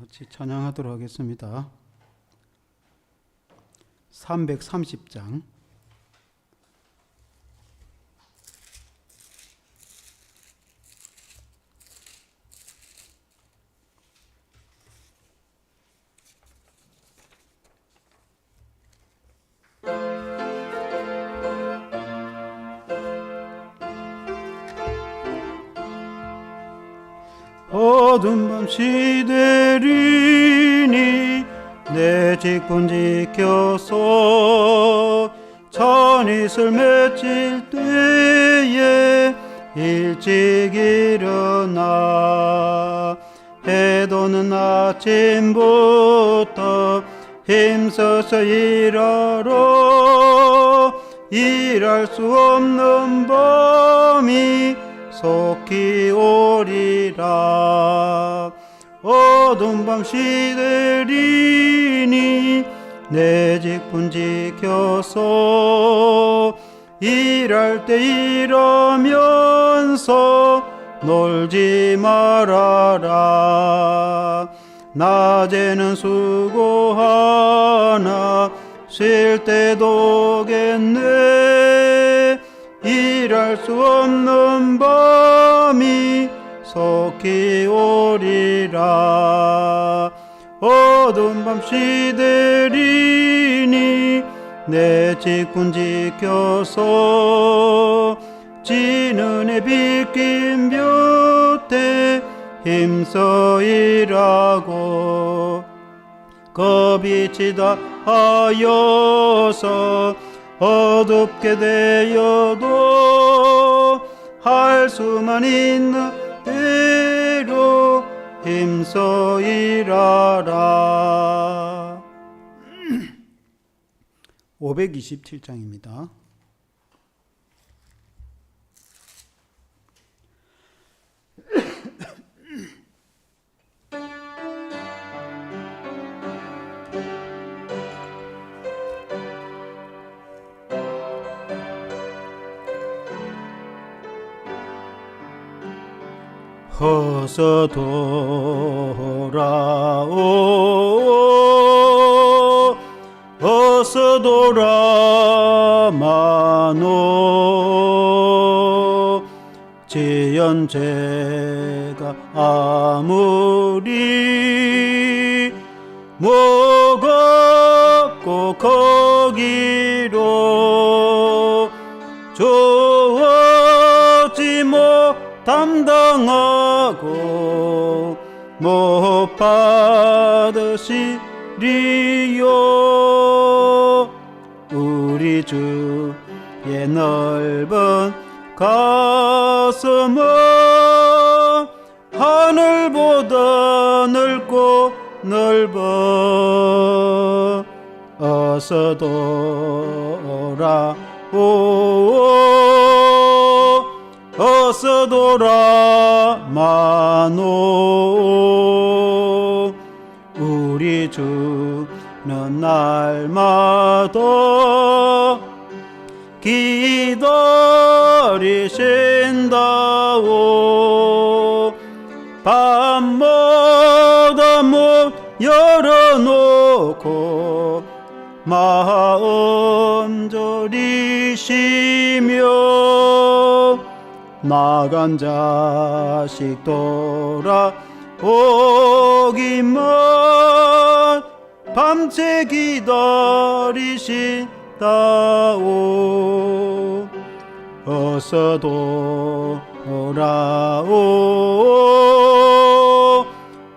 같이 찬양하도록 하겠습니다. 330장 어두운 밤 시들이니 내 직분 지켜서 찬이슬 맺힐 때에 일찍 일어나 해도는 아침부터 힘써서 일하러 일할 수 없는 밤이 속히 오리라. 어두운 밤 시들이니 내 직분 지켜서 일할 때 일하면서 놀지 말아라. 낮에는 수고하나 쉴 때도 오겠네. 일할 수 없는 밤이 속히 오리라. 어두운 밤 시들이니 내 직분 지켜서 지는 해 비낀 볕에 힘써 일하고 겁이 치다 하여서 어둡게 되어도 할 수만 있는 대로 힘써 일하라. 527장입니다. 어서 돌아오 어서 돌아마노. 지연제가 아무리 무겁고 거기로 좋지 담당하고 못 받으시리요. 우리 주의 넓은 가슴은 하늘보다 넓고 넓어. 어서 돌아오 어서 돌아마노. 우리 주는 날마다 기다리신다오. 밤마다 문 열어놓고 마음 졸이시며 나간 자식 돌아오기만 밤새 기다리신다오. 어서 돌아오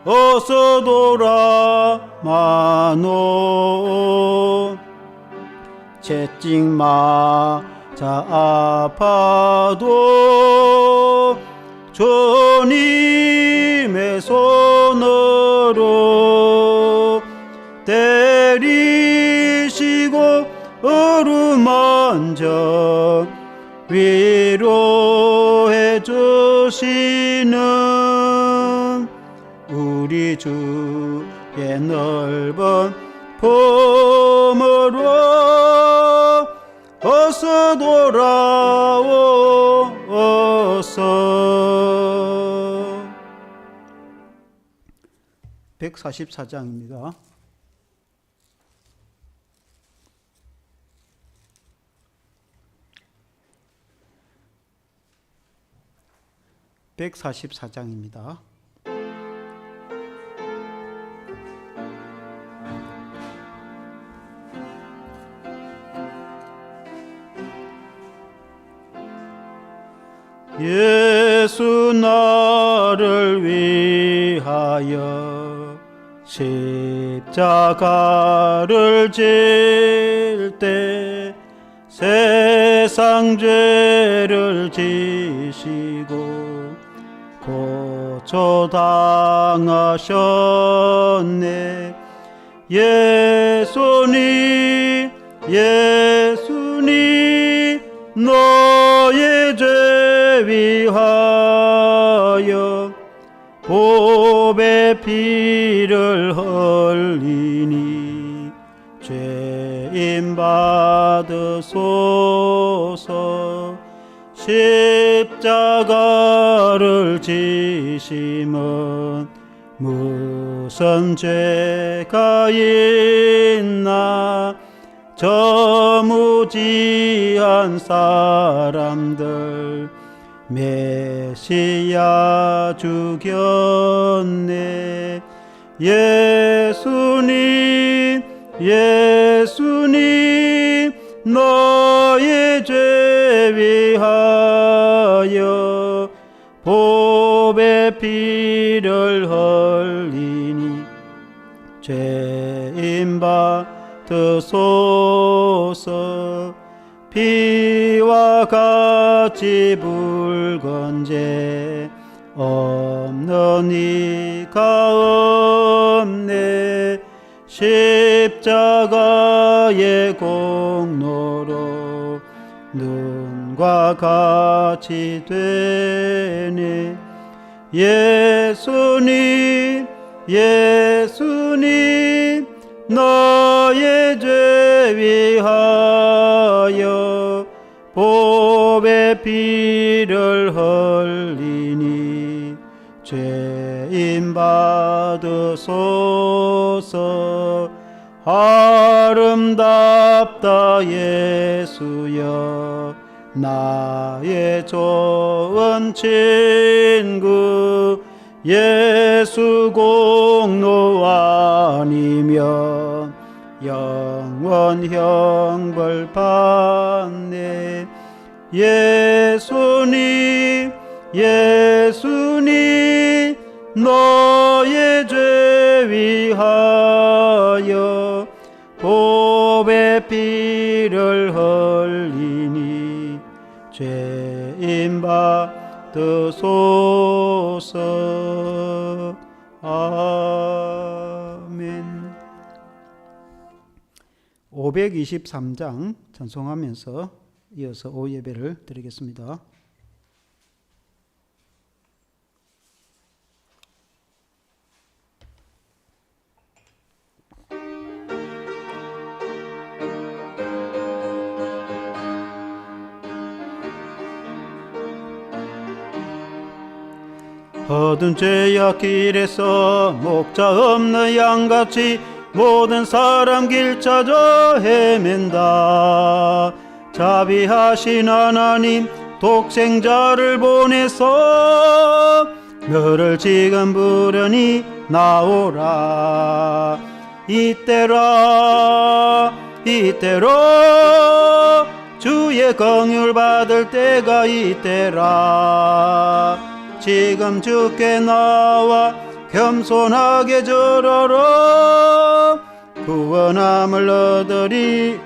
어서 돌아마노. 채찍 맞아 아파도 주님의 손으로 때리시고 어루만져 위로해 주시는 우리 주의 넓은 품으로 어서 돌아오 어서. 144장입니다. (144장입니다) 예수 나를 위하여 십자가를 질 때 세상 죄를 지시고 고쳐 당하셨네. 예수님 너의 죄 위하여 보배 피를 흘리니 죄인 받으소서. 십자가를 지심은 무슨 죄가 있나. 저 무지한 사람들 메시아 죽였네. 예수님 너의 죄 위하여 보배 피를 흘리니 죄인 받으소서. 피와 같이 붉은 죄 없는 이가 없네. 십자가의 공로로 눈과 같이 되네. 예수님 너의 죄 위하여 보배 피를 흘리니 죄인 받으소서. 아름답다 예수여 나의 좋은 친구. 예수 공로 아니면 영원 형벌 받네. 예수님 너의 죄 위하여 보배 피를 흘리니 죄인 받으소서. 아멘. 523장 찬송하면서 이어서 오예배를 드리겠습니다. 허든 죄악 길에서 목자 없는 양같이 모든 사람 길 찾아 헤맨다. 자비하신 하나님 독생자를 보내서 너를 지금 부르니 나오라. 이때라 주의 긍휼 받을 때가 이때라. 지금 주께 나와 겸손하게 절하라. 구원함을 얻으리.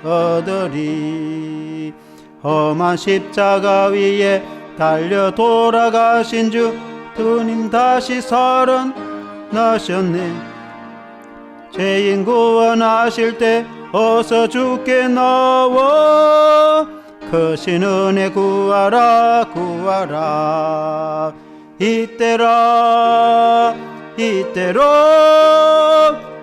험한 십자가 위에 달려 돌아가신 주 주님 다시 살아나셨네. 죄인 구원하실 때 어서 주께 나와 크신 은혜 구하라. 이때라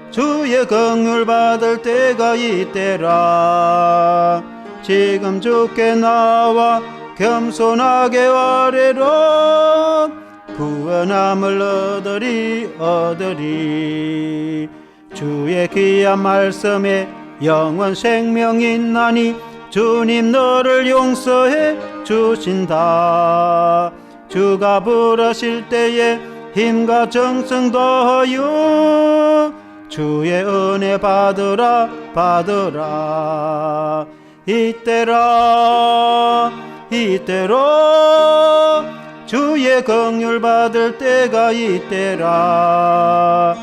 주의 긍휼 받을 때가 이때라. 지금 주께 나와 겸손하게 아뢰라. 구원함을 얻으리 주의 귀한 말씀에 영원 생명이 있나니 주님 너를 용서해 주신다. 주가 부르실 때에 힘과 정성 더하여 주의 은혜 받으라 이때라 주의 긍휼 받을 때가 이때라.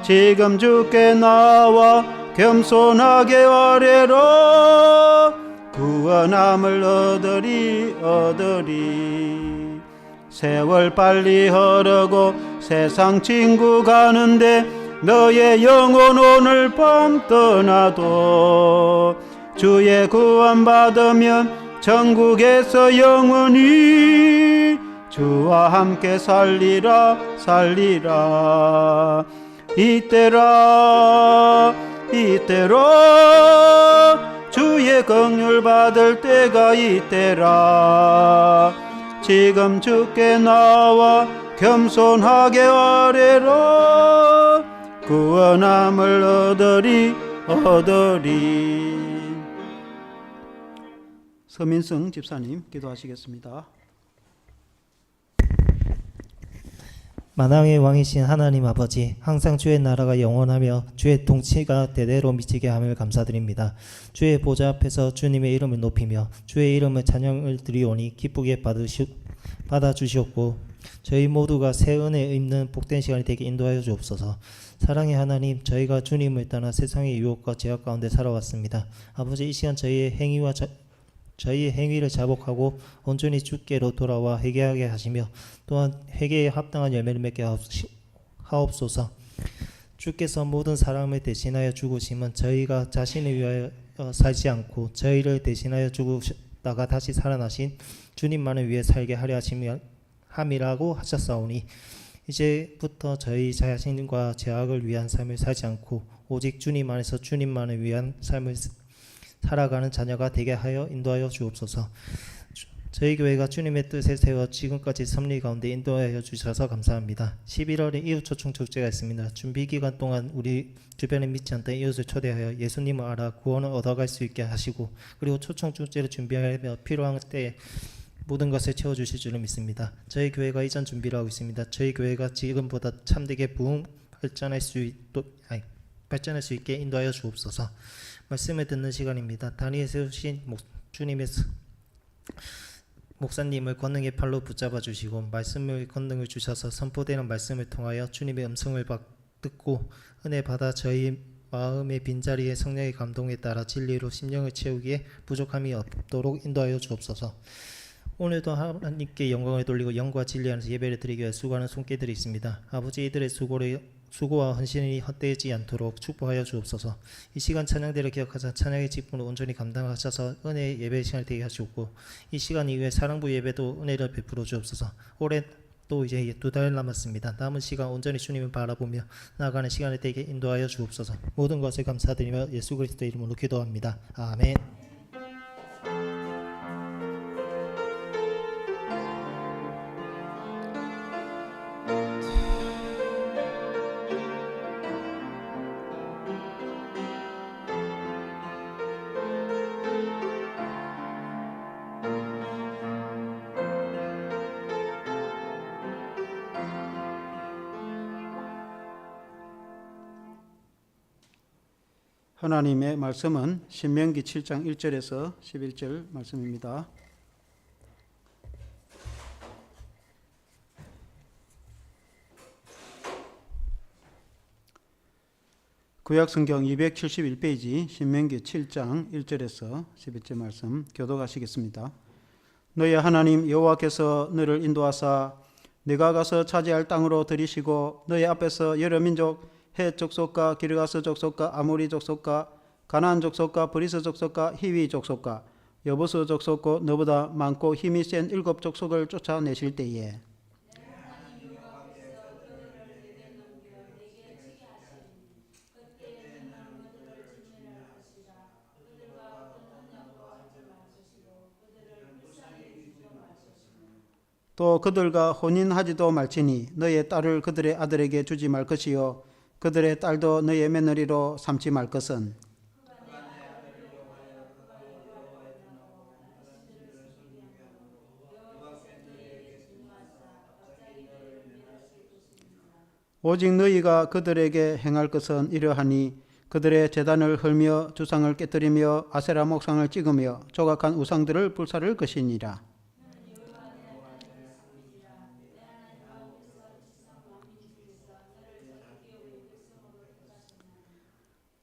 지금 주께 나와 겸손하게 아뢰라. 구원함을 얻으리 세월 빨리 흐르고 세상 친구 가는데 너의 영혼 오늘 밤 떠나도 주의 구원 받으면 천국에서 영원히 주와 함께 살리라 이때라 주의 긍휼 받을 때가 이때라. 지금 주께 나와 겸손하게 아뢰라. 구원함을 얻으리 서민승 집사님 기도하시겠습니다. 만왕의 왕이신 하나님 아버지, 항상 주의 나라가 영원하며 주의 통치가 대대로 미치게 함을 감사드립니다. 주의 보좌 앞에서 주님의 이름을 높이며 주의 이름을 찬양을 드리오니 기쁘게 받아주시옵고 저희 모두가 새 은혜 입는 복된 시간이 되게 인도하여 주옵소서. 사랑의 하나님, 저희가 주님을 떠나 세상의 유혹과 제약 가운데 살아왔습니다. 아버지, 이 시간 저희의 행위를 자복하고 온전히 주께로 돌아와 회개하게 하시며 또한 회개에 합당한 열매를 맺게 하옵소서. 주께서 모든 사람을 대신하여 죽으심은 저희가 자신을 위하여 살지 않고 저희를 대신하여 죽으다가 다시 살아나신 주님만을 위해 살게 하려 함이라고 하셨사오니 이제부터 저희 자신과 제약을 위한 삶을 살지 않고 오직 주님 안에서 주님만을 위한 삶을 살아가는 자녀가 되게 하여 인도하여 주옵소서. 저희 교회가 주님의 뜻에 세워 지금까지 섭리 가운데 인도하여 주셔서 감사합니다. 11월에 이웃초청 축제가 있습니다. 준비 기간 동안 우리 주변에 믿지 않던 이웃을 초대하여 예수님을 알아 구원을 얻어갈 수 있게 하시고 그리고 초청 축제를 준비하며 필요한 때에 모든 것을 채워주실 줄을 믿습니다. 저희 교회가 이전 준비를 하고 있습니다. 저희 교회가 지금보다 참되게 발전할 수 있게 인도하여 주옵소서. 말씀을 듣는 시간입니다. 단위에 세우신 주님의 목사님을 권능의 팔로 붙잡아 주시고 말씀을 권능을 주셔서 선포되는 말씀을 통하여 주님의 음성을 듣고 은혜 받아 저희 마음의 빈자리에 성령의 감동에 따라 진리로 심령을 채우기에 부족함이 없도록 인도하여 주옵소서. 오늘도 하나님께 영광을 돌리고 영과 진리 안에서 예배를 드리기 위해 수고하는 손길들이 있습니다. 아버지, 이들의 수고와 헌신이 헛되지 않도록 축복하여 주옵소서. 이 시간 찬양대를 기억하사 찬양의 직분을 온전히 감당하셔서 은혜의 예배 시간이 되게 하시옵고 이 시간 이후에 사랑부 예배도 은혜를 베풀어 주옵소서. 올해 또 이제 2달 남았습니다. 남은 시간 온전히 주님을 바라보며 나아가는 시간이 되게 인도하여 주옵소서. 모든 것을 감사드리며 예수 그리스도의 이름으로 기도합니다. 아멘. 하나님의 말씀은 신명기 7장 1절에서 11절 말씀입니다. 구약성경 271페이지 신명기 7장 1절에서 11절 말씀 교독하시겠습니다. 너희 하나님 여호와께서 너를 인도하사 네가 가서 차지할 땅으로 들이시고 너희 앞에서 여러 민족 헷 족속과 기르가스 족속과 아모리 족속과 가나안 족속과 브리스 족속과 히위 족속과 여부스 족속과 너보다 많고 힘이 센 7 족속을 쫓아내실 때에 또 그들과 혼인하지도 말지니 너의 딸을 그들의 아들에게 주지 말 것이요 그들의 딸도 너의 며느리로 삼지 말 것은 오직 너희가 그들에게 행할 것은 이러하니 그들의 제단을 헐며 주상을 깨뜨리며 아세라 목상을 찍으며 조각한 우상들을 불사를 것이니라.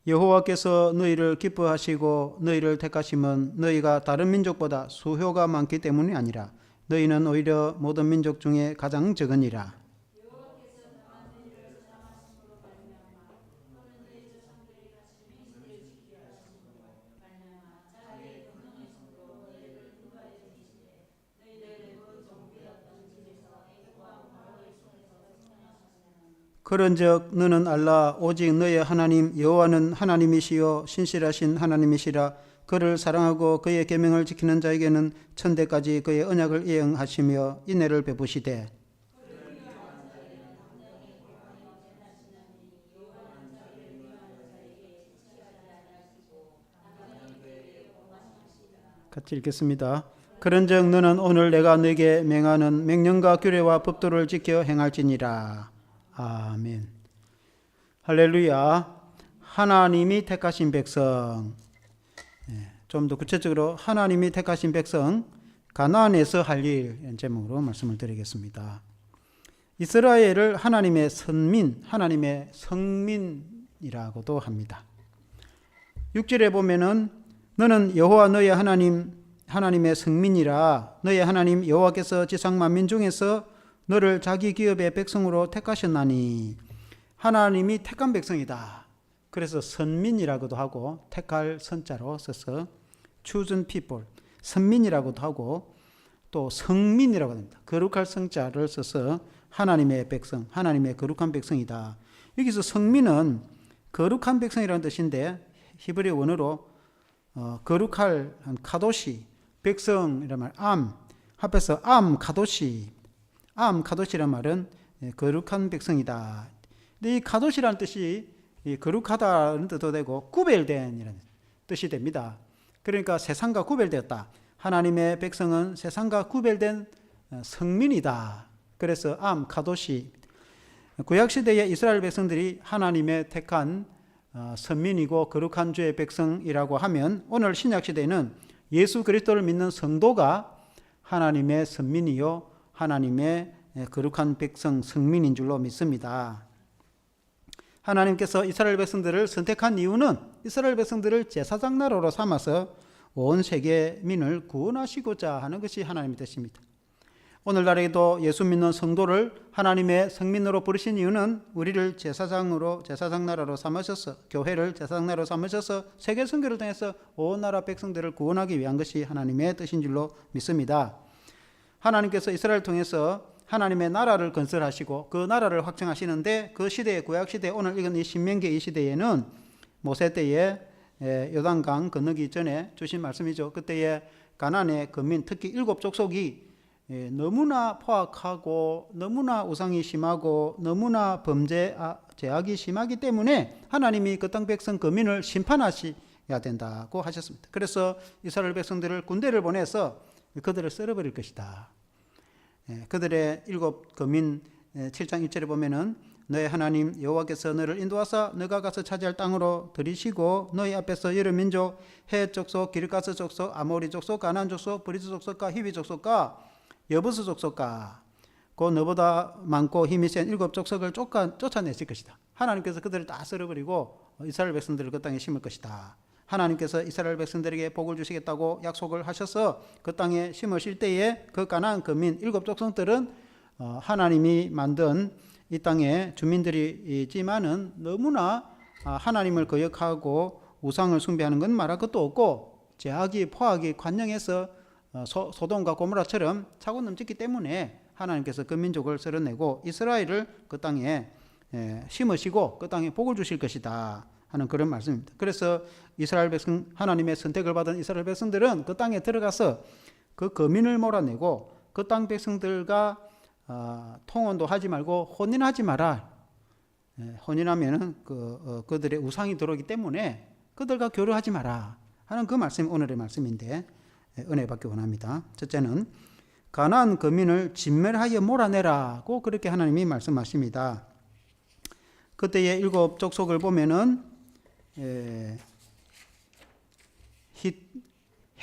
여호와께서 너희를 기뻐하시고 너희를 택하심은 너희가 다른 민족보다 수효가 많기 때문이 아니라 너희는 오히려 모든 민족 중에 가장 적으니라. 그런즉 너는 알라 오직 너의 하나님 여호와는 하나님이시요 신실하신 하나님이시라. 그를 사랑하고 그의 계명을 지키는 자에게는 천대까지 그의 언약을 이행하시며 인애를 베푸시되 같이 읽겠습니다. 그런즉 너는 오늘 내가 너에게 명하는 명령과 규례와 법도를 지켜 행할지니라. 아멘. 할렐루야. 하나님이 택하신 백성. 좀 더 구체적으로 하나님이 택하신 백성 가나안에서 할 일 제목으로 말씀을 드리겠습니다. 이스라엘을 하나님의 선민, 하나님의 성민이라고도 합니다. 6절에 보면은 너는 여호와 너의 하나님의 성민이라. 너의 하나님 여호와께서 지상 만민 중에서 너를 자기 기업의 백성으로 택하셨나니. 하나님이 택한 백성이다. 그래서 선민이라고도 하고 택할 선자로 써서 chosen people, 선민이라고도 하고 또 성민이라고 합니다. 거룩할 성자를 써서 하나님의 백성, 하나님의 거룩한 백성이다. 여기서 성민은 거룩한 백성이라는 뜻인데 히브리 원어로 거룩할 카도시, 백성이란 말, 합해서 카도시, 카도시란 말은 거룩한 백성이다. 근데 이 카도시라는 뜻이 거룩하다는 뜻도 되고 구별된이라는 뜻이 됩니다. 그러니까 세상과 구별되었다. 하나님의 백성은 세상과 구별된 성민이다. 그래서 카도시. 구약시대의 이스라엘 백성들이 하나님의 택한 선민이고 거룩한 주의 백성이라고 하면 오늘 신약시대에는 예수 그리스도를 믿는 성도가 하나님의 선민이요 하나님의 거룩한 백성 성민인 줄로 믿습니다. 하나님께서 이스라엘 백성들을 선택한 이유는 이스라엘 백성들을 제사장 나라로 삼아서 온 세계민을 구원하시고자 하는 것이 하나님의 뜻입니다. 오늘날에도 예수 믿는 성도를 하나님의 성민으로 부르신 이유는 우리를 제사장 나라로 삼으셔서 교회를 제사장 나라로 삼으셔서 세계 선교를 통해서 온 나라 백성들을 구원하기 위한 것이 하나님의 뜻인 줄로 믿습니다. 하나님께서 이스라엘을 통해서 하나님의 나라를 건설하시고 그 나라를 확장하시는데 그 시대의 구약시대 오늘 읽은 이 신명기 이 시대에는 모세 때에 요단강 건너기 전에 주신 말씀이죠. 그때의 가나안의 거민 특히 7족속이 너무나 포악하고 너무나 우상이 심하고 너무나 제약이 심하기 때문에 하나님이 그 땅 백성 거민을 심판하셔야 된다고 하셨습니다. 그래서 이스라엘 백성들을 군대를 보내서 그들을 썰어버릴 것이다. 그들의 7거민 7장 1절에 보면은 너의 하나님 여호와께서 너를 인도하사 너가 가서 차지할 땅으로 들이시고 너희 앞에서 여러 민족 헷 족속 기르가스 족속 아모리 족속 가나안 족속 브리스 족속과 히비 족속과 여부스 족속과 그 너보다 많고 힘이 센 7족속을 쫓아내실 것이다. 하나님께서 그들을 다 썰어버리고 이스라엘 백성들을 그 땅에 심을 것이다. 하나님께서 이스라엘 백성들에게 복을 주시겠다고 약속을 하셔서 그 땅에 심으실 때에 그 가나안 거민 7족속들은 하나님이 만든 이 땅의 주민들이지만은 너무나 하나님을 거역하고 우상을 숭배하는 건 말할 것도 없고 제약이 포악이 관영해서 소돔과 고모라처럼 차고 넘쳤기 때문에 하나님께서 그 민족을 썰어내고 이스라엘을 그 땅에 심으시고 그 땅에 복을 주실 것이다 하는 그런 말씀입니다. 그래서 이스라엘 백성 하나님의 선택을 받은 이스라엘 백성들은 그 땅에 들어가서 그 거민을 몰아내고 그 땅 백성들과 통혼도 하지 말고 혼인하지 마라. 혼인하면은 그들의 우상이 들어오기 때문에 그들과 교류하지 마라 하는 그 말씀이 오늘의 말씀인데 은혜 받기 원합니다. 첫째는 가나안 거민을 진멸하여 몰아내라고 그렇게 하나님이 말씀하십니다. 그때의 7 족속을 보면은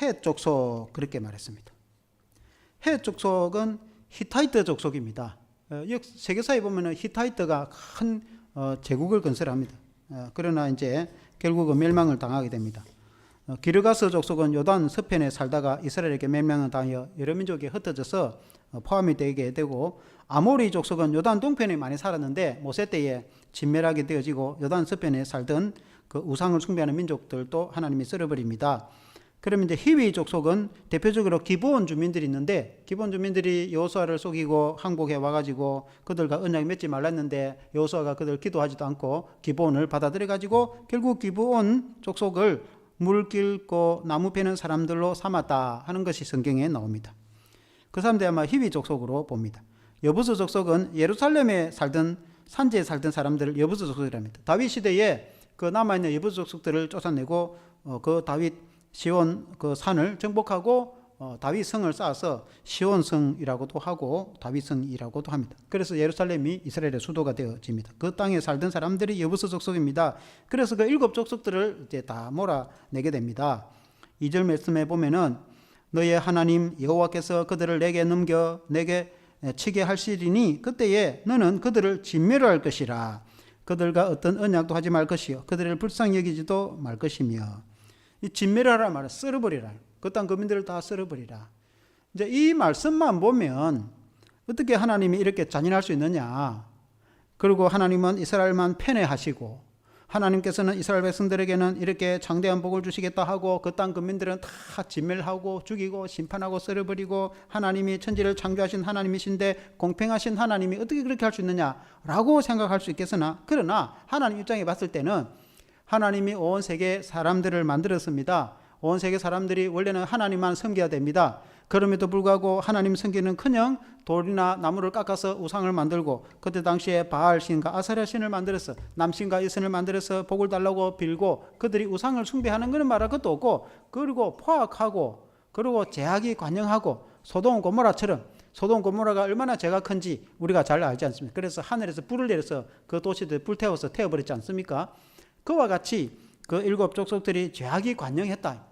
헷 족속 그렇게 말했습니다. 헷 족속은 히타이트 족속입니다. 세계사에 보면은 히타이트가 큰 제국을 건설합니다. 그러나 이제 결국은 멸망을 당하게 됩니다. 기르가스 족속은 요단 서편에 살다가 이스라엘에게 멸망을 당하여 여러 민족에 흩어져서 포함이 되게 되고, 아모리 족속은 요단 동편에 많이 살았는데 모세 때에 진멸하게 되어지고 요단 서편에 살던 그 우상을 숭배하는 민족들도 하나님이 쓸어버립니다. 그러면 이제 히위 족속은 대표적으로 기브온 주민들이 있는데, 기브온 주민들이 여호수아를 속이고 항복해 와가지고 그들과 언약을 맺지 말랐는데 여호수아가 그들 기도하지도 않고 기브온을 받아들여 가지고 결국 기브온 족속을 물 길고 나무 베는 사람들로 삼았다 하는 것이 성경에 나옵니다. 그 사람들이 아마 히위 족속으로 봅니다. 여부스 족속은 예루살렘에 살던 산지에 살던 사람들을 여부스 족속이랍니다. 다윗 시대에 그 남아있는 여부스 족속들을 쫓아내고 그 다윗 시온 그 산을 정복하고 다윗 성을 쌓아서 시온성이라고도 하고 다윗성이라고도 합니다. 그래서 예루살렘이 이스라엘의 수도가 되어집니다. 그 땅에 살던 사람들이 여부스 족속입니다. 그래서 그 7 족속들을 이제 다 몰아내게 됩니다. 2절 말씀에 보면은 너의 하나님 여호와께서 그들을 내게 넘겨 내게 치게 하시리니 그때에 너는 그들을 진멸할 것이라. 그들과 어떤 언약도 하지 말 것이요 그들을 불쌍히 여기지도 말 것이며. 이 진멸하라 말은 썰어버리라. 그 땅 거민들을 다 썰어버리라. 이제 이 말씀만 보면 어떻게 하나님이 이렇게 잔인할 수 있느냐. 그리고 하나님은 이스라엘만 편애하시고 하나님께서는 이스라엘 백성들에게는 이렇게 장대한 복을 주시겠다 하고 그 땅 거민들은 다 진멸하고 죽이고 심판하고 썰어버리고 하나님이 천지를 창조하신 하나님이신데 공평하신 하나님이 어떻게 그렇게 할 수 있느냐라고 생각할 수 있겠으나, 그러나 하나님 입장에 봤을 때는 하나님이 온 세계 사람들을 만들었습니다. 온 세계 사람들이 원래는 하나님만 섬겨야 됩니다. 그럼에도 불구하고 하나님 섬기는커녕 돌이나 나무를 깎아서 우상을 만들고, 그때 당시에 바알 신과 아사랴 신을 만들어서 남신과 여신을 만들어서 복을 달라고 빌고 그들이 우상을 숭배하는 것은 말할 것도 없고, 그리고 포악하고 그리고 제약이 관영하고 소돔 고모라처럼, 소돔 고모라가 얼마나 죄가 큰지 우리가 잘 알지 않습니까? 그래서 하늘에서 불을 내려서 그 도시들 불태워서 태워버렸지 않습니까? 그와 같이 그 7 족속들이 죄악이 관영했다.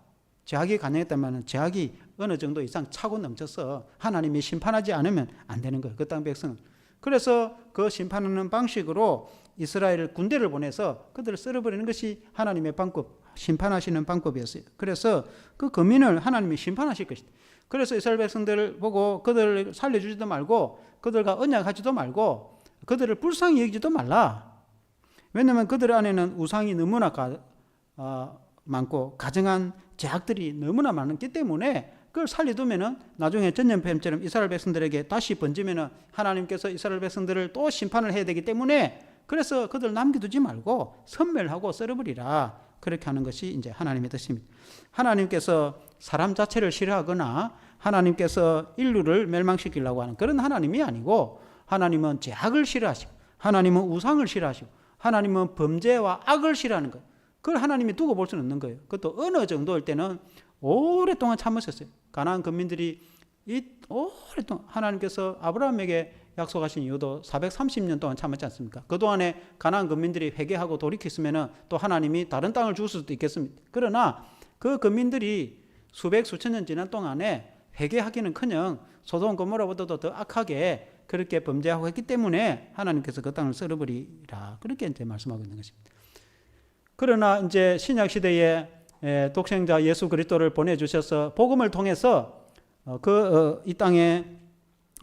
죄악이 관영했다면 죄악이 어느 정도 이상 차고 넘쳐서 하나님이 심판하지 않으면 안 되는 거예요. 그 땅 백성은. 그래서 그 심판하는 방식으로 이스라엘 군대를 보내서 그들을 썰어버리는 것이 하나님의 방법, 심판하시는 방법이었어요. 그래서 그 거민을 하나님이 심판하실 것이다. 그래서 이스라엘 백성들을 보고 그들을 살려주지도 말고 그들과 언약하지도 말고 그들을 불쌍히 여기지도 말라. 왜냐하면 그들 안에는 우상이 너무나 많고 가정한 죄악들이 너무나 많기 때문에 그걸 살려두면은 나중에 전염병처럼 이스라엘 백성들에게 다시 번지면은 하나님께서 이스라엘 백성들을 또 심판을 해야 되기 때문에, 그래서 그들 남겨두지 말고 섬멸하고 썰어버리라. 그렇게 하는 것이 이제 하나님의 뜻입니다. 하나님께서 사람 자체를 싫어하거나 하나님께서 인류를 멸망시키려고 하는 그런 하나님이 아니고, 하나님은 죄악을 싫어하시고 하나님은 우상을 싫어하시고 하나님은 범죄와 악을 싫어하는 거예요. 그걸 하나님이 두고 볼 수는 없는 거예요. 그것도 어느 정도일 때는 오랫동안 참으셨어요. 가나안 거민들이 오랫동안 하나님께서 아브라함에게 약속하신 이유도 430년 동안 참았지 않습니까? 그동안에 가나안 거민들이 회개하고 돌이켰으면 또 하나님이 다른 땅을 줄 수도 있겠습니다. 그러나 그 거민들이 수백 수천 년 지난 동안에 회개하기는커녕 소돔 고모라보다도 더 악하게 그렇게 범죄하고 했기 때문에 하나님께서 그 땅을 썰어버리라. 그렇게 이제 말씀하고 있는 것입니다. 그러나 이제 신약 시대에 독생자 예수 그리스도를 보내주셔서 복음을 통해서 이 땅에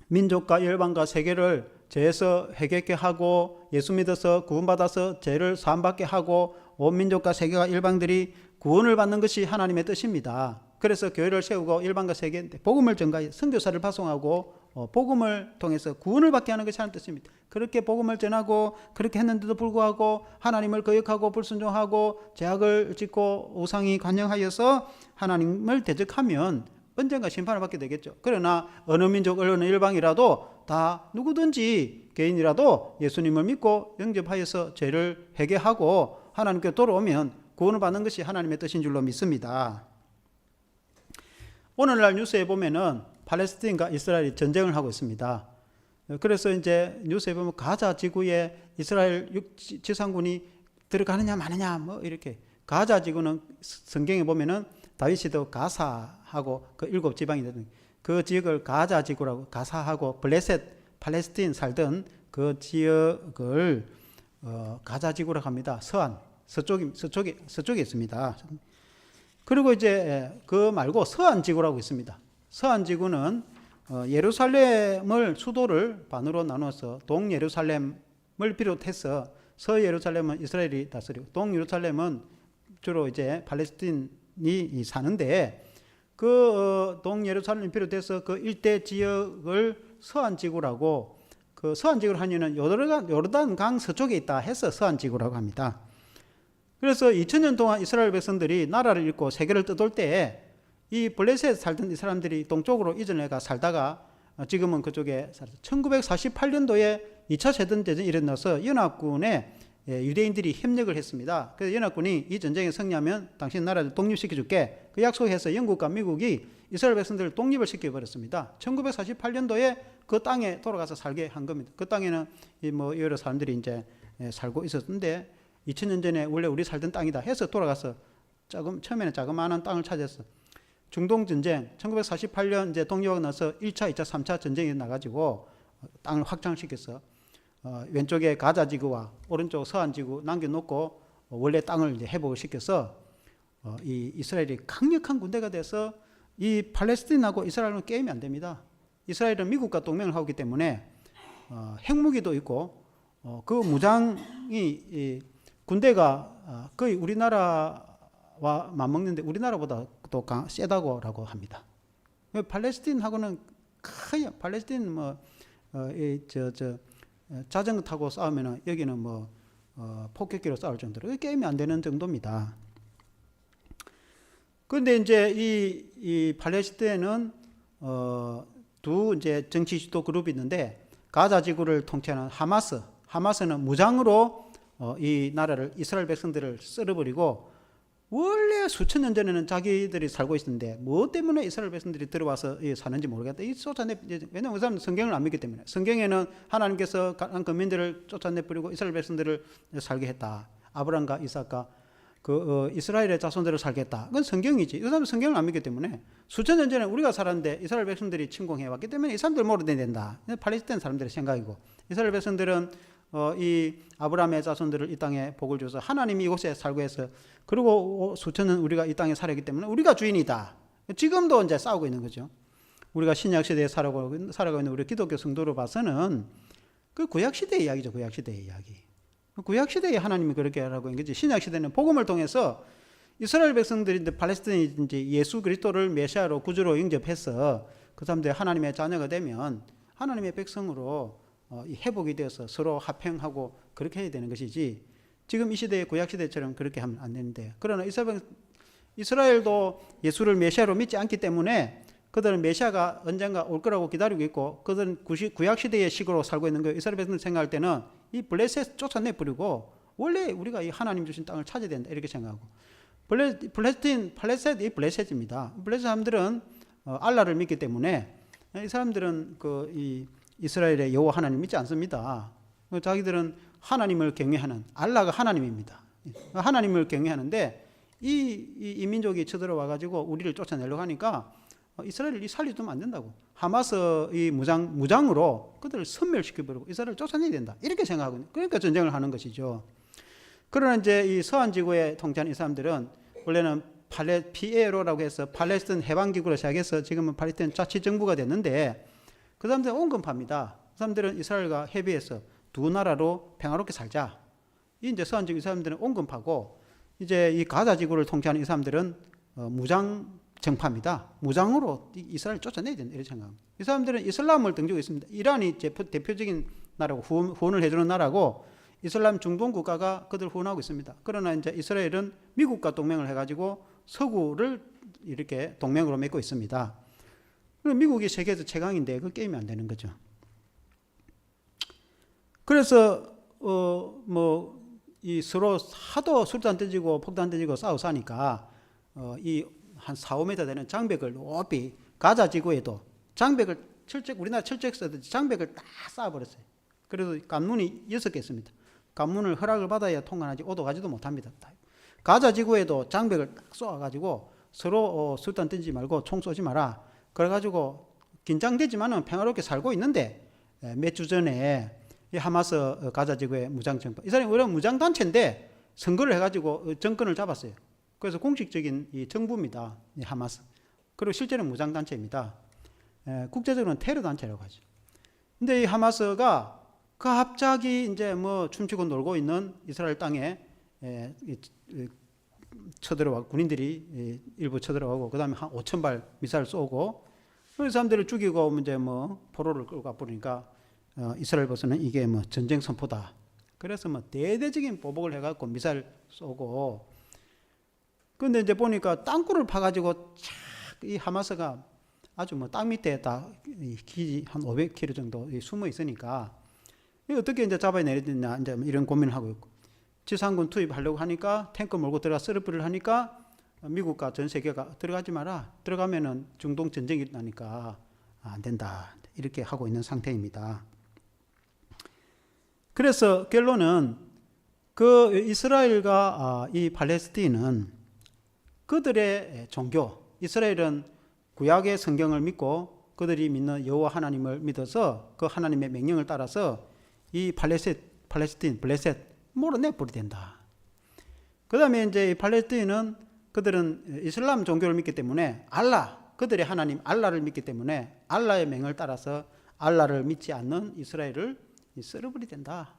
민족과 열방과 세계를 죄에서 회개케 하고 예수 믿어서 구원받아서 죄를 사함받게 하고 온 민족과 세계와 열방들이 구원을 받는 것이 하나님의 뜻입니다. 그래서 교회를 세우고 열방과 세계에 복음을 전가해 선교사를 파송하고 복음을 통해서 구원을 받게 하는 것이 하나님의 뜻입니다. 그렇게 복음을 전하고 그렇게 했는데도 불구하고 하나님을 거역하고 불순종하고 죄악을 짓고 우상이 관영하여서 하나님을 대적하면 언젠가 심판을 받게 되겠죠. 그러나 어느 민족, 어느 일방이라도 다 누구든지 개인이라도 예수님을 믿고 영접하여서 죄를 회개하고 하나님께 돌아오면 구원을 받는 것이 하나님의 뜻인 줄로 믿습니다. 오늘날 뉴스에 보면은 팔레스틴과 이스라엘이 전쟁을 하고 있습니다. 그래서 이제 뉴스에 보면 가자 지구에 이스라엘 지상군이 들어가느냐 마느냐 뭐 이렇게. 가자 지구는 성경에 보면은 다윗이도 가사하고 그 7지방이 되는 그 지역을 가자 지구라고, 가사하고 블레셋 팔레스틴 살던 그 지역을 가자 지구라고 합니다. 서쪽에 있습니다. 그리고 이제 그 말고 서안 지구라고 있습니다. 서안 지구는 예루살렘을 수도를 반으로 나눠서 동예루살렘을 비롯해서 서예루살렘은 이스라엘이 다스리고 동예루살렘은 주로 이제 팔레스틴이 사는데 그 동예루살렘을 비롯해서 그 일대 지역을 서안 지구라고, 그 서안 지구를 하면은 요르단 서쪽에 있다 해서 서안 지구라고 합니다. 그래서 2000년 동안 이스라엘 백성들이 나라를 잃고 세계를 떠돌 때 이 블레셋에 살던 이 사람들이 동쪽으로 이전해가 살다가 지금은 그쪽에 1948년도에 2차 세계대전이 일어나서 연합군에 유대인들이 협력을 했습니다. 그래서 연합군이 이 전쟁에 승리하면 당신 나라를 독립시켜줄게, 그 약속해서 영국과 미국이 이스라엘 백성들을 독립을 시켜버렸습니다. 1948년도에 그 땅에 돌아가서 살게 한 겁니다. 그 땅에는 뭐 여러 사람들이 이제 살고 있었는데 2000년 전에 원래 우리 살던 땅이다 해서 돌아가서 처음에는 자그마한 땅을 찾았어. 중동 전쟁 1948년 이제 독립하고 나서 1차, 2차, 3차 전쟁이 나가지고 땅을 확장시켜서 왼쪽에 가자 지구와 오른쪽 서안 지구 남겨놓고 원래 땅을 이제 회복을 시켜서 이 이스라엘이 강력한 군대가 돼서 이 팔레스틴하고 이스라엘은 게임이 안 됩니다. 이스라엘은 미국과 동맹을 하기 때문에 핵무기도 있고 그 무장이 군대가 거의 우리나라와 맞먹는데 우리나라보다 또 세다고라고 합니다. 팔레스틴하고는 거의 팔레스틴 자전거 타고 싸우면은 여기는 폭격기로 싸울 정도로 게임이 안 되는 정도입니다. 그런데 이제 이 팔레스틴은 두 이제 정치 지도 그룹이 있는데 가자 지구를 통치하는 하마스는 무장으로 이 나라를 이스라엘 백성들을 썰어버리고 원래 수천 년 전에는 자기들이 살고 있었는데 뭐 때문에 이스라엘 백성들이 들어와서 사는지 모르겠다. 이 왜냐하면 그 사람은 성경을 안 믿기 때문에. 성경에는 하나님께서 그 민들을 쫓아내버리고 이스라엘 백성들을 살게 했다. 아브라함과 이삭과 이스라엘의 자손들을 살게 했다. 그건 성경이지. 이 사람은 성경을 안 믿기 때문에 수천 년 전에 우리가 살았는데 이스라엘 백성들이 침공해왔기 때문에 이 사람들 몰아내야 된다. 팔레스타인 사람들의 생각이고, 이스라엘 백성들은 이 아브라함의 자손들을 이 땅에 복을 줘서 하나님이 이곳에 살고 해서, 그리고 수천 년 우리가 이 땅에 살았기 때문에 우리가 주인이다. 지금도 이제 싸우고 있는 거죠. 우리가 신약 시대에 살아가고 있는 우리 기독교 성도로 봐서는 그 구약 시대의 이야기죠. 구약 시대의 이야기. 구약 시대에 하나님이 그렇게 하라고 한 거지. 신약 시대는 복음을 통해서 이스라엘 백성들인데 팔레스타인이 이제 예수 그리스도를 메시아로 구주로 영접해서 그 사람들이 하나님의 자녀가 되면 하나님의 백성으로 회복이 되어서 서로 화평하고 그렇게 해야 되는 것이지, 지금 이 시대의 구약 시대처럼 그렇게 하면 안 되는데. 그러나 이스라엘도 예수를 메시아로 믿지 않기 때문에 그들은 메시아가 언젠가 올 거라고 기다리고 있고, 그들은 구약 시대의 식으로 살고 있는 거예요. 이스라엘 백성들 생각할 때는 이 블레셋 쫓아내버리고 원래 우리가 이 하나님 주신 땅을 찾아야 된다 이렇게 생각하고, 팔레셋이 블레셋입니다. 블레셋 사람들은 알라를 믿기 때문에 이 사람들은 이 이스라엘의 여호와 하나님 믿지 않습니다. 자기들은 하나님을 경외하는, 알라가 하나님입니다. 하나님을 경외하는데 이 민족이 쳐들어와 가지고 우리를 쫓아내려고 하니까 이스라엘을 살려두면 안 된다고. 하마스 이 무장으로 그들을 섬멸시켜버리고 이스라엘을 쫓아내야 된다 이렇게 생각하고, 그러니까 전쟁을 하는 것이죠. 그러나 이제 이 서한 지구에 통치하는 이 사람들은 원래는 PLO라고 해서 팔레스틴 해방기구로 시작해서 지금은 팔레스틴 자치정부가 됐는데, 그 사람들은 온건파입니다. 그 사람들은 이스라엘과 협의해서 두 나라로 평화롭게 살자. 이제 서한 지구 이 사람들은 온건파고, 이제 이 가자 지구를 통치하는 이 사람들은 무장 정파입니다. 무장으로 이스라엘 쫓아내야 된다 이렇게 생각합니다. 이 사람들은 이슬람을 등지고 있습니다. 이란이 대표적인 나라고 후원을 해주는 나라고, 이슬람 중동 국가가 그들 후원하고 있습니다. 그러나 이제 이스라엘은 미국과 동맹을 해가지고 서구를 이렇게 동맹으로 맺고 있습니다. 미국이 세계에서 최강인데 그 게임이 안 되는 거죠. 그래서 이 서로 하도 수류탄 던지고 폭탄 던지고 싸우니까 이 한 4, 5m 되는 장벽을 높이 가자 지구에도 장벽을 우리나라 철책 쓰듯이 장벽을 딱 쌓아버렸어요. 그래서 관문이 6개 있습니다. 관문을 허락을 받아야 통과하지 오도가지도 못합니다. 가자 지구에도 장벽을 딱 쏘아가지고 서로 수류탄 던지지 말고 총 쏘지 마라. 그래가지고 긴장되지만은 평화롭게 살고 있는데 몇 주 전에 이 하마스 가자 지구의 무장정파, 이 사람이 원래 무장단체인데 선거를 해가지고 정권을 잡았어요. 그래서 공식적인 이 정부입니다. 이 하마스. 그리고 실제는 무장단체입니다. 국제적으로는 테러단체라고 하죠. 근데 이 하마스가 갑자기 이제 춤추고 놀고 있는 이스라엘 땅에 쳐들어가고, 군인들이 일부 쳐들어가고, 그 다음에 한 5,000발 미사일 쏘고, 그 사람들을 죽이고 이제 포로를 끌고 가버리니까 이스라엘 버스는 이게 전쟁 선포다. 그래서 대대적인 보복을 해갖고 미사일 쏘고, 근데 이제 보니까 땅굴을 파가지고 이 하마스가 아주 땅 밑에 다 기지 한 500km 정도 숨어 있으니까 어떻게 이제 잡아내야 되냐 이제 이런 고민을 하고 있고, 지상군 투입하려고 하니까 탱크 몰고 들어가 쓰러뜨리를 하니까 미국과 전 세계가 들어가지 마라. 들어가면은 중동 전쟁이 나니까 안 된다. 이렇게 하고 있는 상태입니다. 그래서 결론은 그 이스라엘과 이 팔레스틴은 그들의 종교, 이스라엘은 구약의 성경을 믿고 그들이 믿는 여호와 하나님을 믿어서 그 하나님의 명령을 따라서 이 팔레스틴, 블레셋 몰아내버려야 된다. 그 다음에 이제 이 팔레스틴은 그들은 이슬람 종교를 믿기 때문에 그들의 하나님 알라를 믿기 때문에 알라의 명을 따라서 알라를 믿지 않는 이스라엘을 썰어버려야 된다.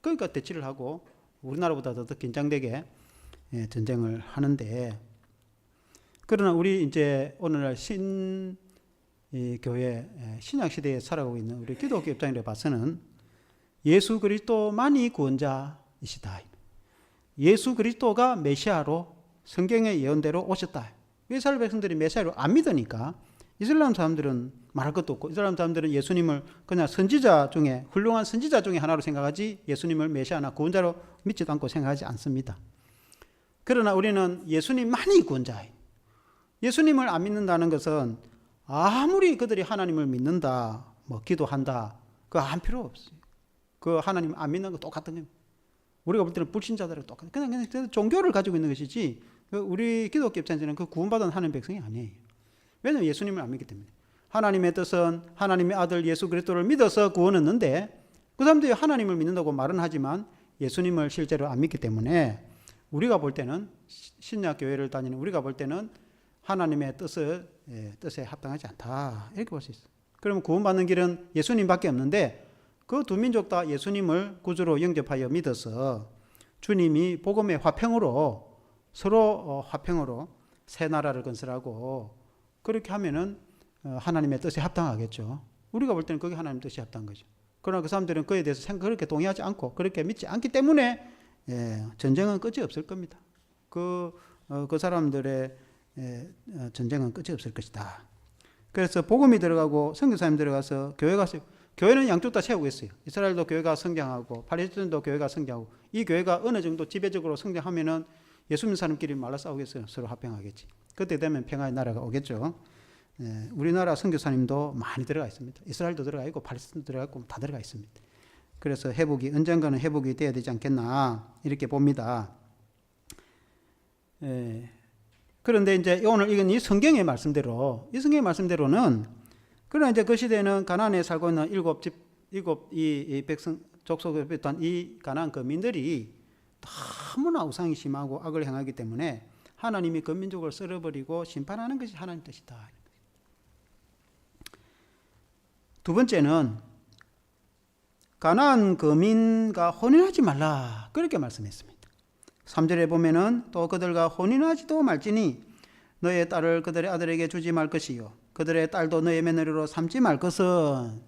그러니까 대치를 하고 우리나라보다 더 긴장되게 전쟁을 하는데, 그러나 우리 이제 오늘날 교회 신약 시대에 살아가고 있는 우리 기독교 입장으로 봐서는 예수 그리스도만이 구원자이시다. 예수 그리스도가 메시아로 성경의 예언대로 오셨다. 이스라엘 백성들이 메시아를 안 믿으니까 이슬람 사람들은 말할 것도 없고, 이슬람 사람들은 예수님을 그냥 선지자 중에 훌륭한 선지자 중에 하나로 생각하지 예수님을 메시아나 구원자로 믿지도 않고 생각하지 않습니다. 그러나 우리는 예수님만이 구원자예요. 예수님을 안 믿는다는 것은 아무리 그들이 하나님을 믿는다, 기도한다, 그거 안 필요 없어요. 그 하나님 안 믿는 거 똑같은 겁니다. 우리가 볼 때는 불신자들하고 똑같아요. 그냥 종교를 가지고 있는 것이지, 우리 기독교 입장에서는 그 구원받은 하나님 백성이 아니에요. 왜냐하면 예수님을 안 믿기 때문에. 하나님의 뜻은 하나님의 아들 예수 그리스도를 믿어서 구원 얻는데, 그 사람들이 하나님을 믿는다고 말은 하지만 예수님을 실제로 안 믿기 때문에 우리가 볼 때는, 신약 교회를 다니는 우리가 볼 때는 하나님의 뜻에 합당하지 않다, 이렇게 볼 수 있어요. 그러면 구원받는 길은 예수님밖에 없는데, 그 두 민족 다 예수님을 구주로 영접하여 믿어서 주님이 복음의 화평으로 서로 화평으로 새 나라를 건설하고, 그렇게 하면은 하나님의 뜻에 합당하겠죠. 우리가 볼 때는 그게 하나님의 뜻에 합당한 거죠. 그러나 그 사람들은 그에 대해서 그렇게 동의하지 않고 그렇게 믿지 않기 때문에 전쟁은 끝이 없을 겁니다. 그 사람들의 전쟁은 끝이 없을 것이다. 그래서 복음이 들어가고 선교사님 들어가서 교회는 양쪽 다 세우고 있어요. 이스라엘도 교회가 성장하고 팔레스틴도 교회가 성장하고, 이 교회가 어느 정도 지배적으로 성장하면은 예수 믿는 사람끼리 말라 싸우겠어요. 서로 화평하겠지. 그때 되면 평화의 나라가 오겠죠. 우리나라 선교사님도 많이 들어가 있습니다. 이스라엘도 들어가 있고 팔레스틴도 들어가 있고 다 들어가 있습니다. 그래서 언젠가는 회복이 돼야 되지 않겠나, 이렇게 봅니다. 그런데 이제 오늘 이건 이 성경의 말씀대로는, 그러나 이제 그 시대에는 가나안에 살고 있는 일곱 이 백성 족속을 비롯한 이 가나안 거민들이 너무나 우상이 심하고 악을 행하기 때문에 하나님이 그 민족을 썰어버리고 심판하는 것이 하나님 뜻이다. 두 번째는 가나안 거민과 혼인하지 말라, 그렇게 말씀했습니다. 3절에 보면은 또 그들과 혼인하지도 말지니 너의 딸을 그들의 아들에게 주지 말 것이요 그들의 딸도 너의 며느리로 삼지 말 것은.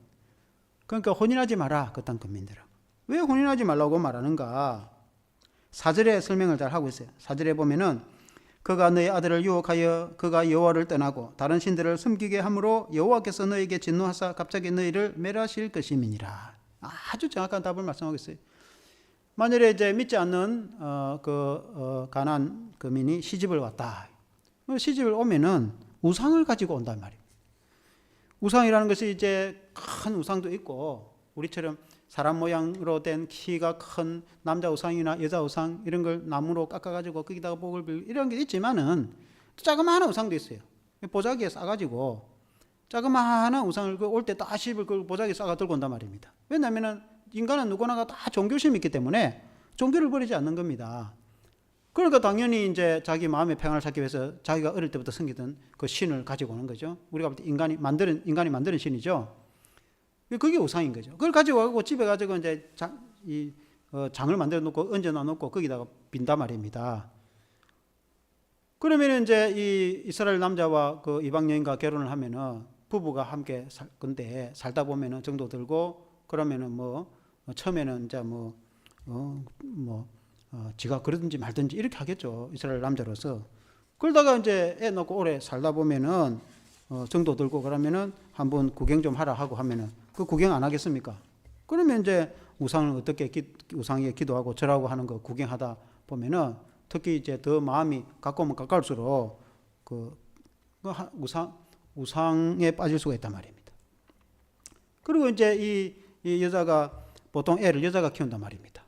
그러니까 혼인하지 마라, 그 땅 거민들하고. 왜 혼인하지 말라고 말하는가? 4절에 설명을 잘 하고 있어요. 4절에 보면은 그 그가 너희 아들을 유혹하여 그가 여호와를 떠나고 다른 신들을 섬기게 함으로 여호와께서 너희에게 진노하사 갑자기 너희를 멸하실 것임이니라. 아주 정확한 답을 말씀하고 있어요. 만일에 이제 믿지 않는 가나안 거민이 시집을 왔다. 시집을 오면은 우상을 가지고 온단 말이에요. 우상이라는 것이 이제 큰 우상도 있고 우리처럼 사람 모양으로 된 키가 큰 남자 우상이나 여자 우상 이런 걸 나무로 깎아가지고 거기다가 복을 빌고 이런 게 있지만은 또 자그마한 우상도 있어요. 보자기에 싸가지고 자그마한 우상을 올 때 다 십을 그 보자기에 싸가 들고 온단 말입니다. 왜냐하면은 인간은 누구나가 다 종교심이 있기 때문에 종교를 버리지 않는 겁니다. 그러니까 당연히 이제 자기 마음의 평안을 찾기 위해서 자기가 어릴 때부터 섬기던 그 신을 가지고 오는 거죠. 우리가 볼 때 인간이 만드는 신이죠. 그게 우상인 거죠. 그걸 가지고 가고 집에 가지고 이제 장을 만들어 놓고 얹어놔 놓고 거기다가 빈단 말입니다. 그러면 이제 이 이스라엘 남자와 그 이방 여인과 결혼을 하면은 부부가 함께 살 건데 살다 보면은 정도 들고 그러면은 처음에는 이제 지가 그러든지 말든지 이렇게 하겠죠. 이스라엘 남자로서. 그러다가 이제 애 놓고 오래 살다 보면은 정도 들고 그러면은 한번 구경 좀 하라 하고 하면은 그 구경 안 하겠습니까? 그러면 이제 우상을 어떻게 우상에 기도하고 절하고 하는 거 구경하다 보면은 특히 이제 더 마음이 가까우면 가까울수록 우상에 빠질 수가 있단 말입니다. 그리고 이제 이 여자가 보통 애를 여자가 키운단 말입니다.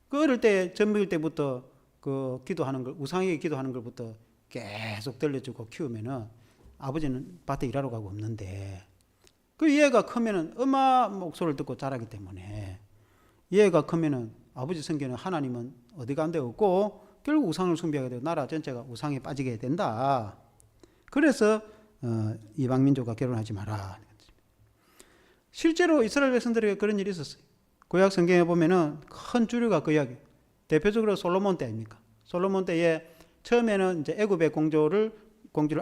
그 어릴 때 젊을 때부터 그 기도하는 걸 우상에게 기도하는 걸부터 계속 들려주고 키우면은 아버지는 밭에 일하러 가고 없는데 그 얘가 크면은 엄마 목소리를 듣고 자라기 때문에 얘가 크면은 아버지 성경은 하나님은 어디 간데 없고 결국 우상을 숭배하게 되고 나라 전체가 우상에 빠지게 된다. 그래서 이방 민족과 결혼하지 마라. 실제로 이스라엘 백성들에게 그런 일이 있었어요. 구약 성경에 보면은 큰 주류가 그 이야기. 대표적으로 솔로몬 때 아닙니까? 솔로몬 때에 처음에는 이제 애굽의 공주를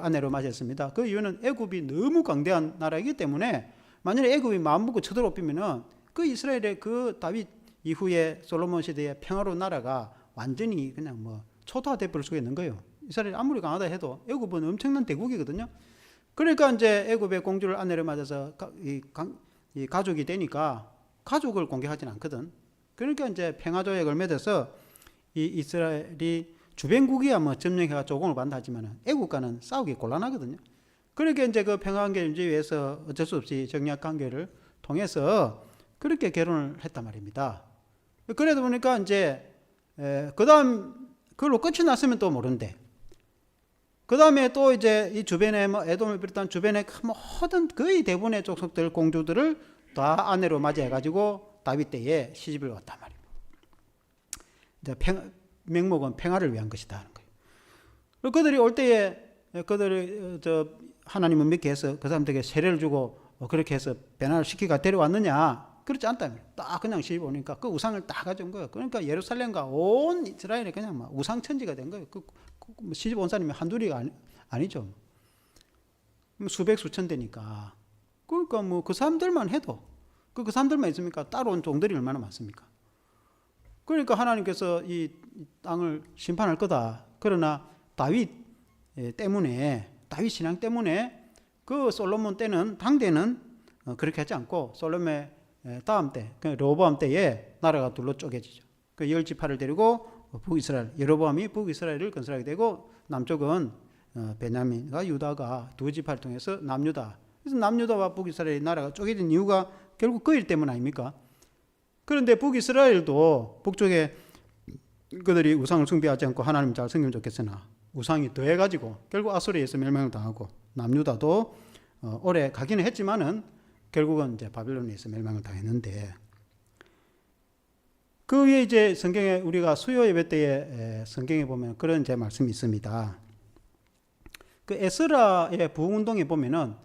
아내로 맞이했습니다. 그 이유는 애굽이 너무 강대한 나라이기 때문에 만약에 애굽이 마음 먹고 쳐들어오면은 그 이스라엘의 그 다윗 이후에 솔로몬 시대의 평화로운 나라가 완전히 그냥 초토화돼 버릴 수가 있는 거예요. 이스라엘이 아무리 강하다 해도 애굽은 엄청난 대국이거든요. 그러니까 이제 애굽의 공주를 아내로 맞아서 이 가족이 되니까 가족을 공격하지는 않거든. 그러니까 이제 평화조약을 맺어서 이 이스라엘이 주변국이야 점령해가 조공을 받는다 하지만 애국과는 싸우기 곤란하거든요. 그렇게 이제 그 평화관계를 유지 위해서 어쩔 수 없이 정략관계를 통해서 그렇게 결혼을 했단 말입니다. 그러다 보니까 이제 그걸로 끝이 났으면 또 모른대. 그 다음에 또 이제 이 주변에 에돔을 비롯한 주변에 모든 거의 대부분의 족속들 공주들을 다 아내로 맞이해가지고 다윗 때에 시집을 왔단 말입니다. 이제 명목은 평화를 위한 것이다 하는 거예요. 그리고 그들이 올 때에 그들이 하나님을 믿게 해서 그 사람들에게 세례를 주고 그렇게 해서 변화를 시키가 데려왔느냐? 그렇지 않다. 딱 그냥 시집 오니까 그 우상을 딱 가져온 거예요. 그러니까 예루살렘과 온 이스라엘이 그냥 우상천지가 된 거예요. 시집 온 사람이 한둘이가 아니죠. 수백 수천 되니까. 그러니까 그 사람들만 해도 그 사람들만 있습니까? 따로 온 종들이 얼마나 많습니까? 그러니까 하나님께서 이 땅을 심판할 거다. 그러나 다윗 신앙 때문에 그 솔로몬 때는 당대는 그렇게 하지 않고 솔로몬의 다음 때, 르호보암 때에 나라가 둘로 쪼개지죠. 그 10지파를 데리고 북이스라엘, 여로보암이 북이스라엘을 건설하게 되고 남쪽은 베냐민과 유다가 두 지파를 통해서 남유다. 그래서 남유다와 북이스라엘의 나라가 쪼개진 이유가 결국 그 일 때문 아닙니까? 그런데 북이스라엘도 북쪽에 그들이 우상을 숭배하지 않고 하나님 잘 섬기면 좋겠으나 우상이 더해가지고 결국 아수리에서 멸망을 당하고 남유다도 오래 가기는 했지만은 결국은 이제 바빌론에서 멸망을 당했는데 그 위에 이제 성경에 우리가 수요 예배 때에 성경에 보면 그런 제 말씀이 있습니다. 그 에스라의 부흥운동에 보면은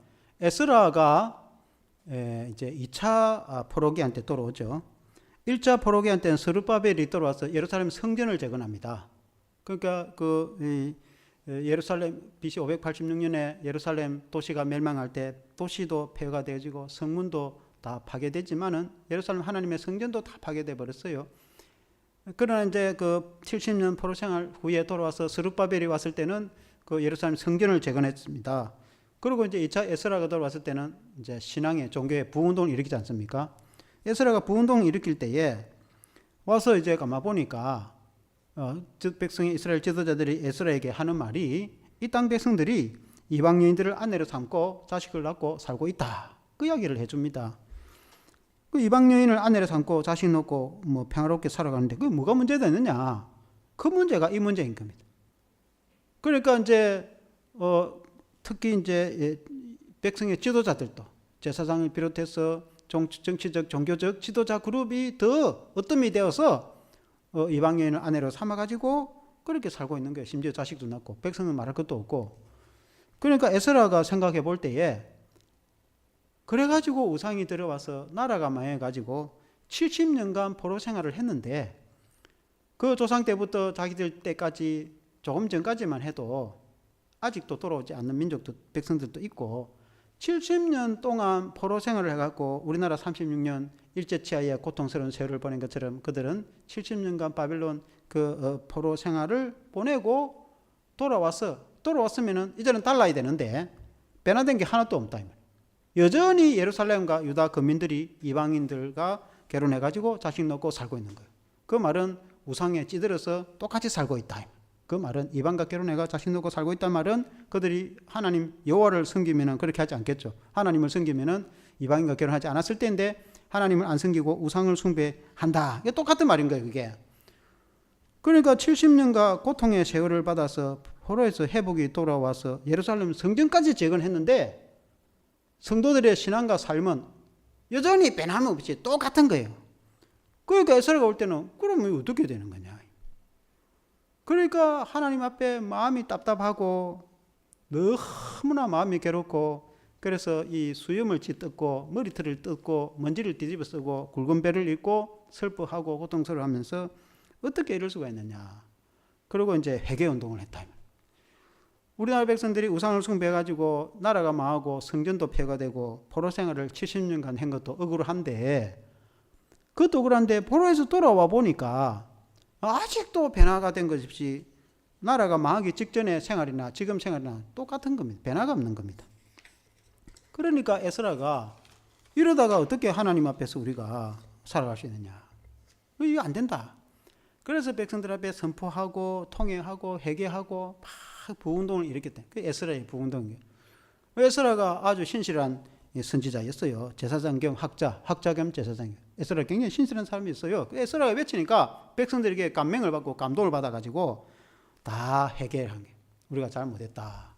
에스라가 이제 2차 포로기한 때 돌아오죠. 1차 포로기한 때는 스룹바벨이 돌아와서 예루살렘 성전을 재건합니다. 그러니까 예루살렘 BC 586년에 예루살렘 도시가 멸망할 때 도시도 폐허가 되어지고 성문도 다 파괴되지만은 예루살렘 하나님의 성전도 다 파괴돼 버렸어요. 그러나 이제 그 70년 포로 생활 후에 돌아와서 스룹바벨이 왔을 때는 그 예루살렘 성전을 재건했습니다. 그리고 이제 2차 에스라가 돌아왔을 때는 이제 신앙의 종교의 부운동을 일으키지 않습니까? 에스라가 부운동을 일으킬 때에 와서 이제 가만 보니까 백성의 이스라엘 지도자들이 에스라에게 하는 말이 이 땅 백성들이 이방 여인들을 아내로 삼고 자식을 낳고 살고 있다. 그 이야기를 해줍니다. 그 이방 여인을 아내로 삼고 자식 낳고 뭐 평화롭게 살아가는데 그게 뭐가 문제가 있느냐? 그 문제가 이 문제인 겁니다. 그러니까 이제 특히 이제 백성의 지도자들도 제사장을 비롯해서 정치적 종교적 지도자 그룹이 더 어뜸이 되어서 이방 여인을 아내로 삼아가지고 그렇게 살고 있는 거예요. 심지어 자식도 낳고 백성은 말할 것도 없고. 그러니까 에스라가 생각해 볼 때에 그래가지고 우상이 들어와서 나라가 망해가지고 70년간 포로 생활을 했는데 그 조상 때부터 자기들 때까지 조금 전까지만 해도 아직도 돌아오지 않는 민족도 백성들도 있고 70년 동안 포로 생활을 해갖고 우리나라 36년 일제치하에 고통스러운 세월을 보낸 것처럼 그들은 70년간 바빌론 포로 생활을 보내고 돌아왔으면은 이제는 달라야 되는데 변화된 게 하나도 없다. 여전히 예루살렘과 유다 거민들이 이방인들과 결혼해가지고 자식 낳고 살고 있는 거예요. 그 말은 우상에 찌들어서 똑같이 살고 있다. 그 말은 이방과 결혼해가 자식 낳고 살고 있다는 말은 그들이 하나님 여호와를 섬기면은 그렇게 하지 않겠죠. 하나님을 섬기면은 이방인과 결혼하지 않았을 때인데 하나님을 안 섬기고 우상을 숭배한다. 이게 똑같은 말인 거예요, 그게. 그러니까 70년간 고통의 세월을 받아서 포로에서 회복이 돌아와서 예루살렘 성전까지 재건했는데 성도들의 신앙과 삶은 여전히 변함없이 똑같은 거예요. 그러니까 에스라가 올 때는 그러면 어떻게 되는 거냐. 그러니까 하나님 앞에 마음이 답답하고 너무나 마음이 괴롭고 그래서 이 수염을 찢고 머리털을 뜯고 먼지를 뒤집어 쓰고 굵은 배를 입고 슬퍼하고 고통스러워하면서 어떻게 이럴 수가 있느냐. 그리고 이제 회개운동을 했다. 우리나라 백성들이 우상을 숭배해가지고 나라가 망하고 성전도 폐가되고 포로 생활을 70년간 한 것도 억울한데 그것도 억울한데 포로에서 돌아와 보니까 아직도 변화가 된 것 없이 나라가 망하기 직전의 생활이나 지금 생활이나 똑같은 겁니다. 변화가 없는 겁니다. 그러니까 에스라가 이러다가 어떻게 하나님 앞에서 우리가 살아갈 수 있느냐. 이거 안 된다. 그래서 백성들 앞에 선포하고 통행하고 회개하고 막 부운동을 일으켰다. 그 에스라의 부운동이에요. 에스라가 아주 신실한 선지자였어요. 제사장 겸 학자 겸 제사장이에요. 에스라 굉장히 신실한 사람이었어요. 에스라가 외치니까 백성들에게 감명을 받고 감동을 받아가지고 다 회개를 한 거예요. 우리가 잘못했다.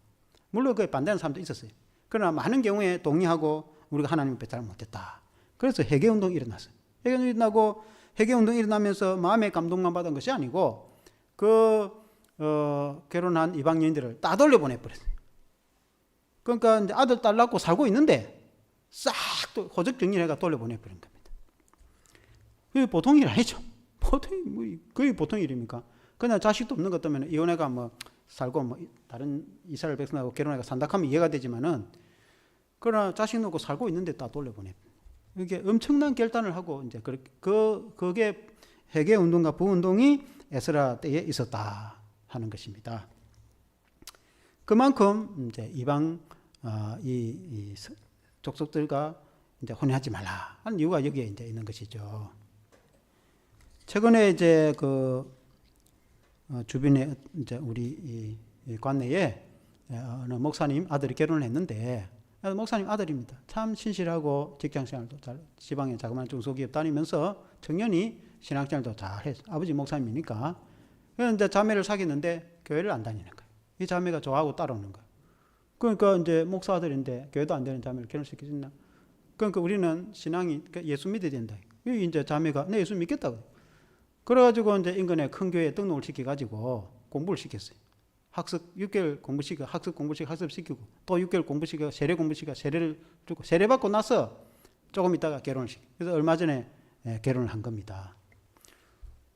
물론 그에 반대하는 사람도 있었어요. 그러나 많은 경우에 동의하고 우리가 하나님 앞에 잘못했다. 그래서 회개운동이 일어났어요. 회개운동이 일어나면서 마음의 감동만 받은 것이 아니고 결혼한 이방 여인들을 다 돌려보내버렸어요. 그러니까 이제 아들, 딸 낳고 살고 있는데 싹 또 호적 정리해가 돌려보내버린 겁니다. 그게 보통 일 아니죠. 거의 보통 일입니까? 그냥 자식도 없는 것 때문에 이혼해가 살고 다른 이스라엘 백성하고 결혼해가 산다 하면 이해가 되지만은 그러나 자식 놓고 살고 있는데 다 돌려보내. 이게 엄청난 결단을 하고 이제 그게 회개 운동과 부운동이 에스라 때에 있었다 하는 것입니다. 그만큼 이제 이방 이 족속들과 이제 혼인하지 말라 하는 이유가 여기에 이제 있는 것이죠. 최근에 이제 주변에 이제 우리 이 관내에 어느 목사님 아들이 결혼을 했는데 목사님 아들입니다. 참 신실하고 직장생활도 잘 지방의 자그마한 중소기업 다니면서 청년이 신앙생활도 잘해서 아버지 목사님이니까 그래서 이제 자매를 사귀었는데 교회를 안 다니는 거예요. 이 자매가 좋아하고 따라오는 거예요. 그러니까 이제 목사 아들인데 교회도 안 되는 자매를 결혼시켜준다. 그러니까 우리는 신앙이 예수 믿어야 된다. 이제 자매가 내 예수 믿겠다고. 그래가지고 이제 인근에 큰 교회에 등록을 시켜가지고 공부를 시켰어요. 학습 6개월 공부시키고 학습시키고 또 6개월 공부시키고 세례 공부시키고 세례를 주고 세례 받고 나서 조금 있다가 결혼을 시키고 그래서 얼마 전에 결혼을 한 겁니다.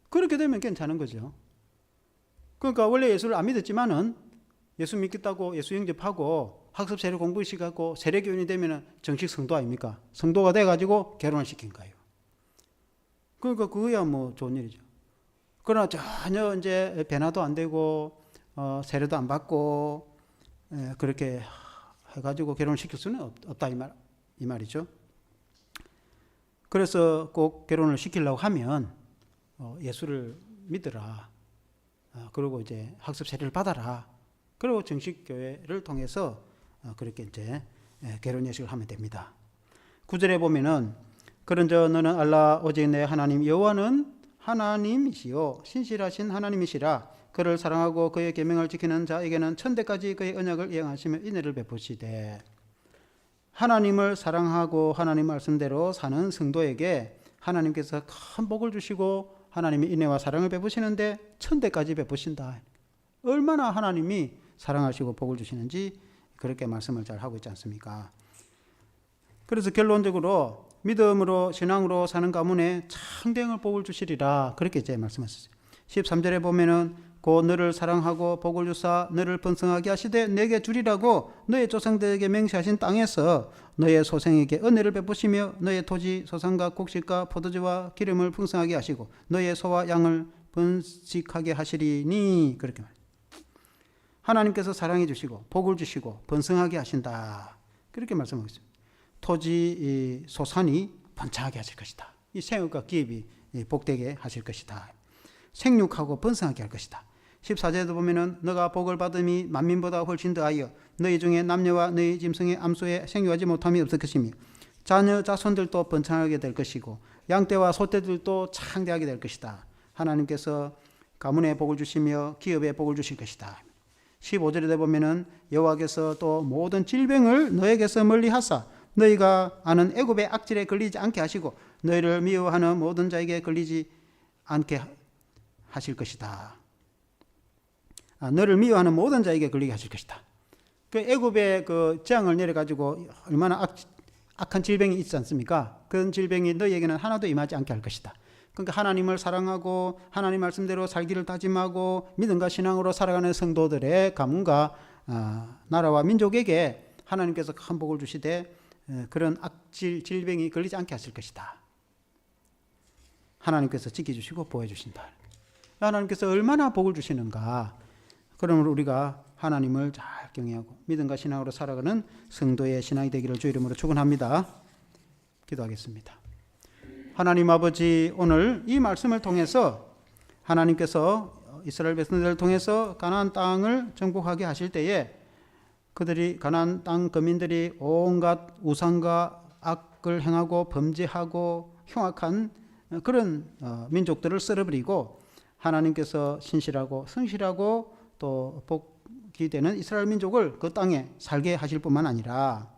그렇게 되면 괜찮은 거죠. 그러니까 원래 예수를 안 믿었지만은 예수 믿겠다고 예수 영접하고 학습 세례 공부시키고 세례 교인이 되면은 정식 성도 아닙니까? 성도가 돼가지고 결혼을 시킨 거예요. 그러니까 그거야 뭐 좋은 일이죠. 그러나 전혀 이제 변화도 안 되고 세례도 안 받고 그렇게 해가지고 결혼을 시킬 수는 없다 이 말이죠. 그래서 꼭 결혼을 시키려고 하면 예수를 믿으라. 그리고 이제 학습 세례를 받아라. 그리고 정식 교회를 통해서 그렇게 이제 결혼 예식을 하면 됩니다. 9절에 보면은 그런저 너는 알라 오직 내 하나님 여호와는 하나님이시요 신실하신 하나님이시라. 그를 사랑하고 그의 계명을 지키는 자에게는 천대까지 그의 언약을 이행하시며 인애를 베푸시되. 하나님을 사랑하고 하나님 말씀대로 사는 성도에게 하나님께서 큰 복을 주시고 하나님이 인애와 사랑을 베푸시는데 천대까지 베푸신다. 얼마나 하나님이 사랑하시고 복을 주시는지 그렇게 말씀을 잘 하고 있지 않습니까? 그래서 결론적으로 믿음으로 신앙으로 사는 가문에 창대한 복을 주시리라 그렇게 이제 말씀하셨어요. 13절에 보면은 곧 너를 사랑하고 복을 주사 너를 번성하게 하시되 내게 주리라고 너의 조상들에게 맹세하신 땅에서 너의 소생에게 은혜를 베푸시며 너의 토지 소산과 곡식과 포도주와 기름을 풍성하게 하시고 너의 소와 양을 번식하게 하시리니 그렇게 말해요. 하나님께서 사랑해 주시고 복을 주시고 번성하게 하신다 그렇게 말씀하고 있습니다. 토지 소산이 번창하게 하실 것이다. 이 생육과 기업이 복되게 하실 것이다. 생육하고 번성하게 할 것이다. 14절에도 보면은 너가 복을 받음이 만민보다 훨씬 더하여 너희 중에 남녀와 너희 짐승의 암소에 생육하지 못함이 없을 것이며 자녀 자손들도 번창하게 될 것이고 양떼와 소떼들도 창대하게 될 것이다. 하나님께서 가문에 복을 주시며 기업에 복을 주실 것이다. 15절에 보면은 여호와께서 또 모든 질병을 너에게서 멀리하사 너희가 아는 애굽의 악질에 걸리지 않게 하시고 너희를 미워하는 모든 자에게 걸리지 않게 하실 것이다. 너를 미워하는 모든 자에게 걸리게 하실 것이다. 그 애굽의 그 재앙을 내려 가지고 얼마나 악한 질병이 있지 않습니까? 그런 질병이 너희에게는 하나도 임하지 않게 할 것이다. 그러니까 하나님을 사랑하고 하나님 말씀대로 살기를 다짐하고 믿음과 신앙으로 살아가는 성도들의 가문과 나라와 민족에게 하나님께서 큰 복을 주시되 그런 악질 질병이 걸리지 않게 하실 것이다. 하나님께서 지켜주시고 보호해주신다. 하나님께서 얼마나 복을 주시는가. 그러면 우리가 하나님을 잘 경외하고 믿음과 신앙으로 살아가는 성도의 신앙이 되기를 주 이름으로 축원합니다. 기도하겠습니다. 하나님 아버지, 오늘 이 말씀을 통해서 하나님께서 이스라엘 백성들을 통해서 가나안 땅을 정복하게 하실 때에 그들이 가나안 땅 거민들이 온갖 우상과 악을 행하고 범죄하고 흉악한 그런 민족들을 썰어버리고 하나님께서 신실하고 성실하고 또 복이 되는 이스라엘 민족을 그 땅에 살게 하실 뿐만 아니라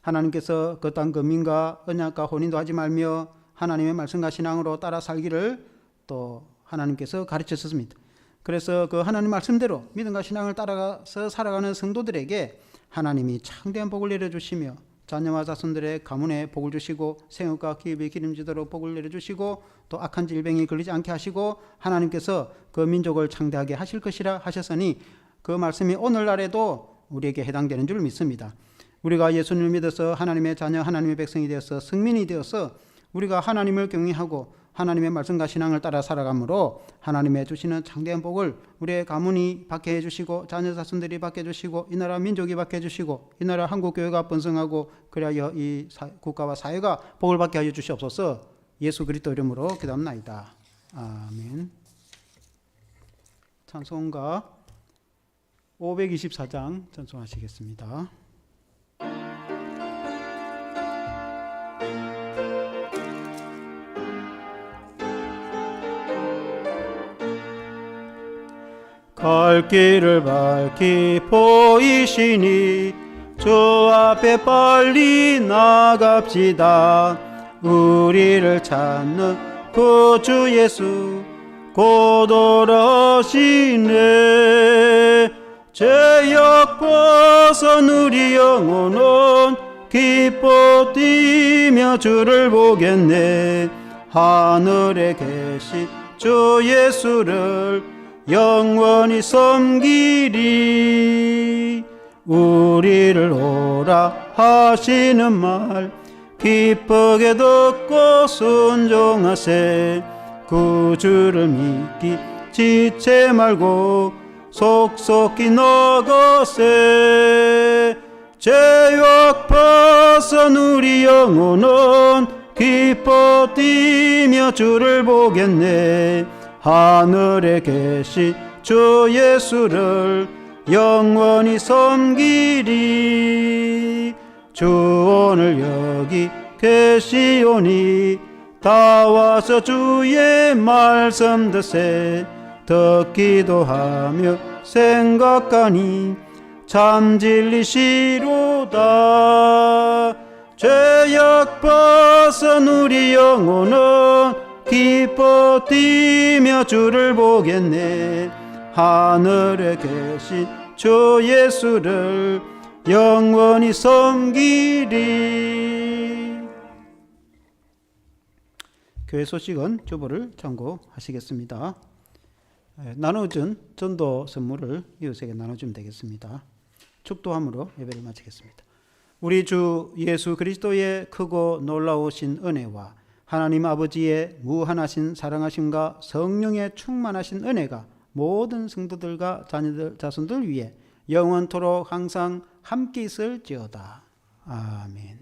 하나님께서 그 땅 거민과 언약과 혼인도 하지 말며 하나님의 말씀과 신앙으로 따라 살기를 또 하나님께서 가르치셨습니다. 그래서 그 하나님 말씀대로 믿음과 신앙을 따라가서 살아가는 성도들에게 하나님이 창대한 복을 내려주시며 자녀와 자손들의 가문에 복을 주시고 생업과 기업이 기름지도록 복을 내려주시고 또 악한 질병이 걸리지 않게 하시고 하나님께서 그 민족을 창대하게 하실 것이라 하셨으니 그 말씀이 오늘날에도 우리에게 해당되는 줄 믿습니다. 우리가 예수님을 믿어서 하나님의 자녀 하나님의 백성이 되어서 성민이 되어서 우리가 하나님을 경외하고 하나님의 말씀과 신앙을 따라 살아가므로 하나님의 주시는 창대한 복을 우리의 가문이 받게 해주시고 자녀 자손들이 받게 해주시고 이 나라 민족이 받게 해주시고 이 나라 한국교회가 번성하고 그리하여 이 국가와 사회가 복을 받게 하여 주시옵소서. 예수 그리스도 이름으로 기도합나이다. 아멘. 찬송가 524장 찬송하시겠습니다. 갈 길을 밝히 보이시니 주 앞에 빨리 나갑시다. 우리를 찾는 구주 예수 곧 오시네. 죄악 벗은 우리 영혼은 기뻐 뛰며 주를 보겠네. 하늘에 계신 주 예수를 영원히 섬기리. 우리를 오라 하시는 말 기쁘게 듣고 순종하세. 구주를 믿기 지체 말고 속속히 나가세. 죄악 벗은 우리 영혼은 기뻐 뛰며 주를 보겠네. 하늘에 계신 주 예수를 영원히 섬기리. 주 오늘 여기 계시오니 다 와서 주의 말씀 듣기도 하며 생각하니 참 진리시로다. 죄악 벗은 우리 영혼은 기뻐 뛰며 주를 보겠네. 하늘에 계신 주 예수를 영원히 섬기리. 교회 소식은 주보를 참고하시겠습니다. 나눠준 전도 선물을 이웃에게 나눠주면 되겠습니다. 축도함으로 예배를 마치겠습니다. 우리 주 예수 그리스도의 크고 놀라우신 은혜와 하나님 아버지의 무한하신 사랑하심과 성령의 충만하신 은혜가 모든 성도들과 자손들 위해 영원토록 항상 함께 있을지어다. 아멘.